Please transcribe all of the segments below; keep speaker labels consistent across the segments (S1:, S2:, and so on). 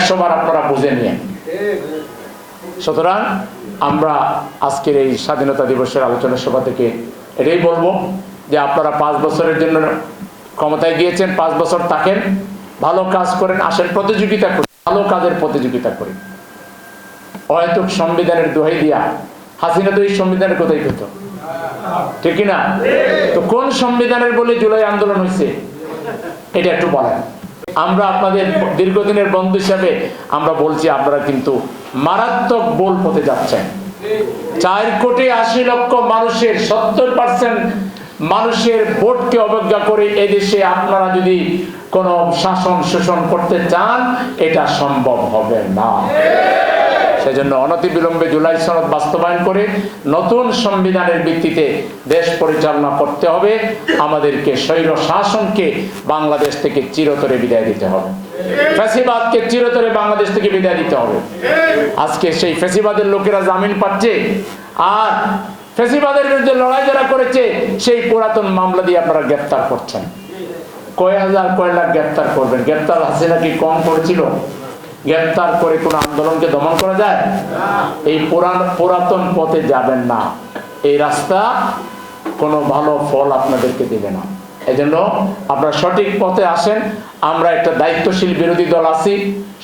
S1: 100 বার আপনারা বুঝে নিয়ে। সুতরাং আমরা আজকের এই স্বাধীনতা দিবসের আলোচনা সভা থেকে এটাই বলবো যে আপনারা 5 বছরের জন্য ক্ষমতায় গিয়েছেন, 5 বছর থাকেন, ভালো কাজ করেন, আসেন প্রতিযোগিতা করি, ভালো কাজের প্রতিযোগিতা করি। হয়তো সংবিধানের দোহাই দিয়া হাসিনা তো এই সংবিধানের কথাই পেত, ঠিক না? তো কোন সংবিধানের বলে জুলাই আন্দোলন হয়েছে এটা একটু বলেন। আমরা আপনাদের দীর্ঘদিনের বন্ধু হিসাবে আমরা বলছি, আপনারা কিন্তু মারাত্মক ভুল পথে যাচ্ছেন। 4,80,00,000 মানুষের 70% মানুষের ভোটকে অবজ্ঞা করে এদেশে আপনারা যদি কোনো শাসন শোষণ করতে চান, এটা সম্ভব হবে না। সেজন্য অনতিবিলম্বে জুলাই সনদ বাস্তবায়ন করে নতুন সংবিধানের ভিত্তিতে দেশ পরিচালনা করতে হবে। আমাদেরকে স্বৈর শাসনকে বাংলাদেশ থেকে চিরতরে বিদায় দিতে হবে, ফ্যাসিবাদকে চিরতরে বাংলাদেশ থেকে বিদায় দিতে হবে। আজকে সেই ফ্যাসিবাদের লোকেরা জামিন পাচ্ছে, আর ফ্যাসিবাদের বিরুদ্ধে লড়াই যারা করেছে সেই পুরাতন মামলা দিয়ে আপনারা গ্রেফতার করছেন। কয় হাজার কয় লাখ গ্রেফতার করবেন? গ্রেফতার হাসিনা কি কম করেছিল? গ্রেফতার করে কোন আন্দোলনকে দমন করা যায়? এই পুরাতন পথে যাবেন না, এই রাস্তা কোনো ভালো ফল আপনাদেরকে দেবে না। এজন্য আপনারা সঠিক পথে আসেন। আমরা একটা দায়িত্বশীল বিরোধী দল আছি,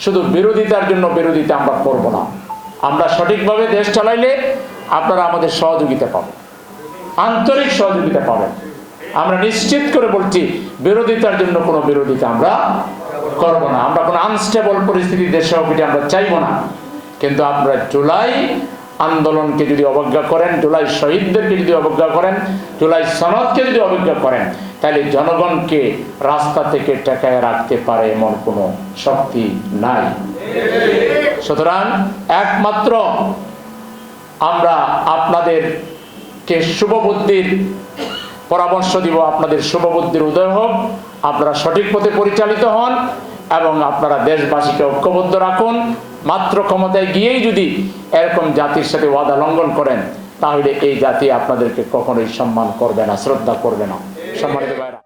S1: শুধু বিরোধিতার জন্য বিরোধিতা আমরা করব না। আমরা সঠিকভাবে দেশ চালাইলে আপনারা আমাদের সহযোগিতা পাবেন, আন্তরিক সহযোগিতা পাবেন। আমরা নিশ্চিত করে বলছি, বিরোধিতার জন্য কোনো বিরোধিতা আমরা করব না। আমরা কোনো আনস্টেবল পরিস্থিতি দেশে হবে আমরা চাইবো না। কিন্তু আপনারা জুলাই আন্দোলনকে যদি অবজ্ঞা করেন, জুলাই শহীদদেরকে যদি অবজ্ঞা করেন, জুলাই সনদকে যদি অবজ্ঞা করেন, তাহলে জনগণকে রাস্তা থেকে টেকায় রাখতে পারে এমন কোনো শক্তি নাই। সুতরাং একমাত্র আমরা আপনাদেরকে শুভবুদ্ধির পরামর্শ দিব, আপনাদের শুভবুদ্ধির উদয় হোক, আপনারা সঠিক পথে পরিচালিত হন এবং আপনারা দেশবাসীকে ঐক্যবদ্ধ রাখুন। মাত্র ক্ষমতায় গিয়েই যদি এরকম জাতির সাথে ওয়াদা লঙ্ঘন করেন, তাহলে এই জাতি আপনাদেরকে কখনোই সম্মান করবে না, শ্রদ্ধা করবে না। সম্মানিত ভাইরা।